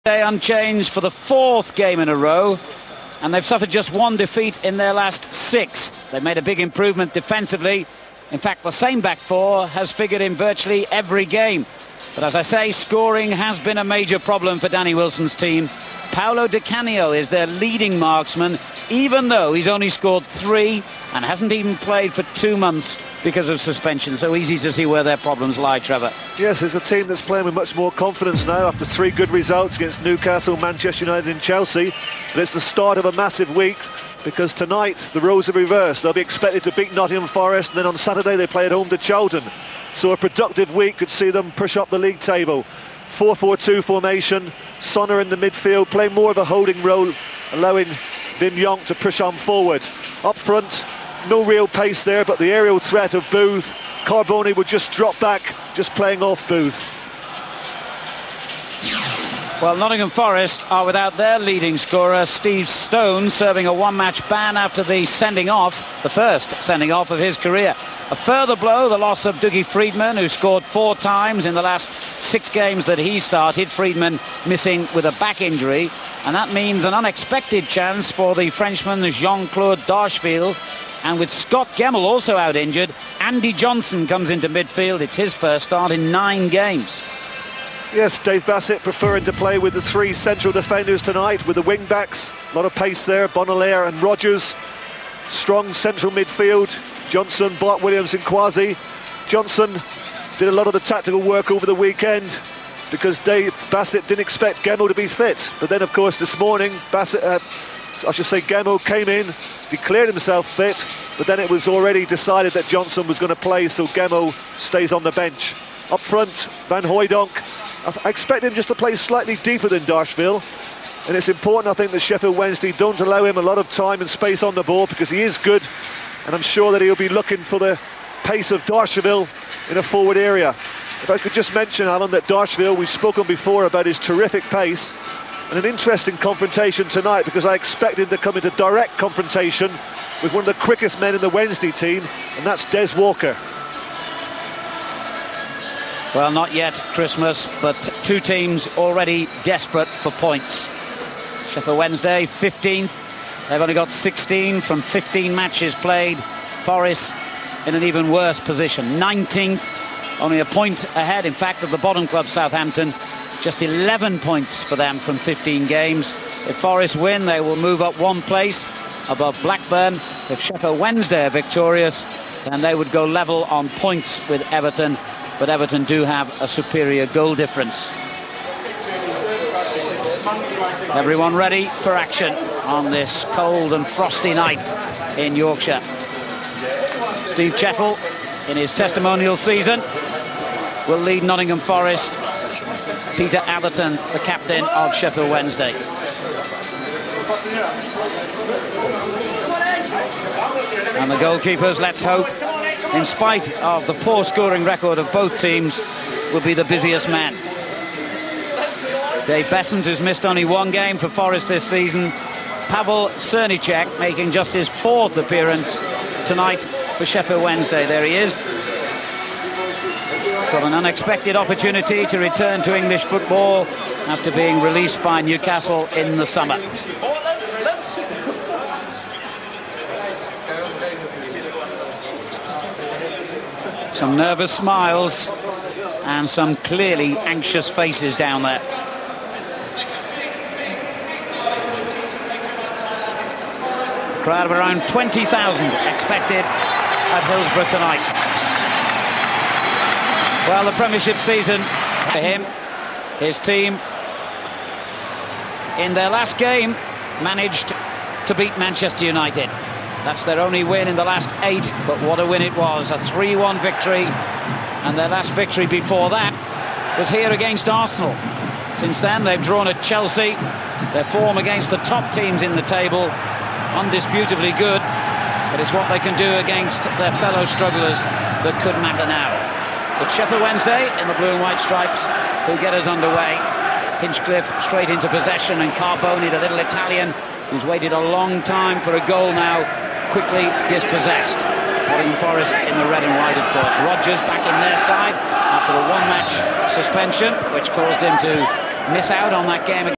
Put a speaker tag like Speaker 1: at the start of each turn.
Speaker 1: Unchanged for the fourth game in a row, and they've suffered just one defeat in their last six. They've made a big improvement defensively. In fact, the same back four has figured in virtually every game. But as I say, scoring has been a major problem for Danny Wilson's team. Paolo Di Canio is their leading marksman, even though he's only scored 3 and hasn't even played for 2 months because of suspension. So easy to see where their problems lie, Trevor.
Speaker 2: Yes, it's a team that's playing with much more confidence now after 3 good results against Newcastle, Manchester United and Chelsea. But it's the start of a massive week, because tonight the roles are reversed. They'll be expected to beat Nottingham Forest, and then on Saturday they play at home to Charlton. So a productive week could see them push up the league table. 4-4-2 formation, Sonner in the midfield, playing more of a holding role, allowing Wim Jonk to push on forward. Up front, no real pace there, but the aerial threat of Booth. Carboni would just drop back, just playing off Booth.
Speaker 1: Well, Nottingham Forest are without their leading scorer, Steve Stone, serving a one-match ban after the sending off, the first sending off of his career. A further blow, the loss of Dougie Freedman, who scored 4 times in the last 6 games that he started. Freedman missing with a back injury, and that means an unexpected chance for the Frenchman Jean-Claude Darcheville. And with Scott Gemmell also out injured, Andy Johnson comes into midfield. It's his first start in 9 games.
Speaker 2: Yes, Dave Bassett preferring to play with the 3 central defenders tonight, with the wing-backs. A lot of pace there, Bonalaire and Rogers. Strong central midfield, Johnson, Bart Williams and Kwasi. Johnson did a lot of the tactical work over the weekend, because Dave Bassett didn't expect Gemmell to be fit. But then, of course, this morning, Gemmell came in, declared himself fit, but then it was already decided that Johnson was going to play, so Gemmell stays on the bench. Up front, Van Hooijdonk. I expect him just to play slightly deeper than Darcheville, and it's important, I think, that Sheffield Wednesday don't allow him a lot of time and space on the ball, because he is good, and I'm sure that he'll be looking for the pace of Darcheville in a forward area. If I could just mention, Alan, that Darcheville, we've spoken before about his terrific pace, and an interesting confrontation tonight, because I expect him to come into direct confrontation with one of the quickest men in the Wednesday team, and that's Des Walker.
Speaker 1: Well, not yet Christmas, but 2 teams already desperate for points. Sheffield Wednesday 15th, they've only got 16 from 15 matches played. Forest in an even worse position, 19th, only a point ahead, in fact, of the bottom club Southampton. Just 11 points for them from 15 games. If Forest win, they will move up 1 place above Blackburn. If Sheffield Wednesday are victorious, then they would go level on points with Everton, but Everton do have a superior goal difference. Everyone ready for action on this cold and frosty night in Yorkshire. Steve Chettle, in his testimonial season, will lead Nottingham Forest. Peter Atherton, the captain of Sheffield Wednesday. And the goalkeepers, let's hope, in spite of the poor scoring record of both teams, will be the busiest man. Dave Besant, who's missed only 1 game for Forest this season. Pavel Cernicek making just his 4th appearance tonight for Sheffield Wednesday. There he is. Got an unexpected opportunity to return to English football after being released by Newcastle in the summer. Some nervous smiles and some clearly anxious faces down there. Crowd of around 20,000 expected at Hillsborough tonight. Well, the Premiership season for him, his team, in their last game, managed to beat Manchester United. That's their only win in the last 8, but what a win it was. A 3-1 victory, and their last victory before that was here against Arsenal. Since then, they've drawn at Chelsea. Their form against the top teams in the table, undisputably good, but it's what they can do against their fellow strugglers that could matter now. But Sheffield Wednesday in the blue and white stripes who get us underway. Hinchcliffe straight into possession, and Carboni, the little Italian who's waited a long time for a goal now, quickly dispossessed. Nottingham Forest in the red and white, of course. Rogers back in their side after a one-match suspension, which caused him to miss out on that game.